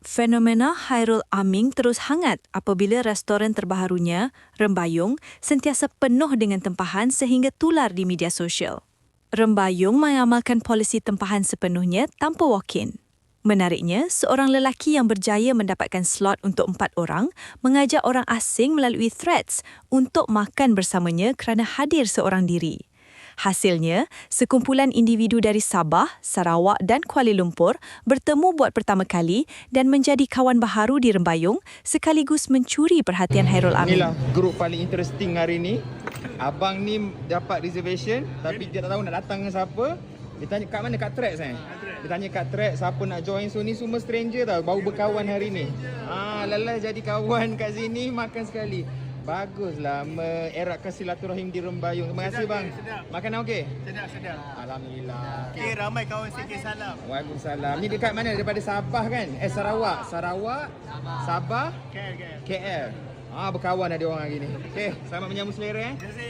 Fenomena Hairul Aming terus hangat apabila restoran terbaharunya, Rembayung, sentiasa penuh dengan tempahan sehingga tular di media sosial. Rembayung mengamalkan polisi tempahan sepenuhnya tanpa walk-in. Menariknya, seorang lelaki yang berjaya mendapatkan slot untuk 4 orang mengajak orang asing melalui threads untuk makan bersamanya kerana hadir seorang diri. Hasilnya, sekumpulan individu dari Sabah, Sarawak dan Kuala Lumpur bertemu buat pertama kali dan menjadi kawan baharu di Rembayung sekaligus mencuri perhatian Hairul Aming. Inilah grup paling interesting hari ni. Abang ni dapat reservation tapi dia tak tahu nak datang dengan siapa. Dia tanya kat mana, kat Trax Dia tanya kat Trax siapa nak join. So ni semua stranger tau, baru berkawan hari ni. Lelah jadi kawan kat sini, makan sekali. Baguslah mengeratkan silaturahim di Rembayung. Terima kasih bang. Makanan okey? Sedap. Alhamdulillah. Okey, ramai kawan sikit salam. Waalaikumsalam. Ni dekat mana? Daripada Sabah kan? Sarawak. Sabah. KL. KL. Berkawan ada orang hari ni. Okey, selamat menyambut selera. Terima kasih.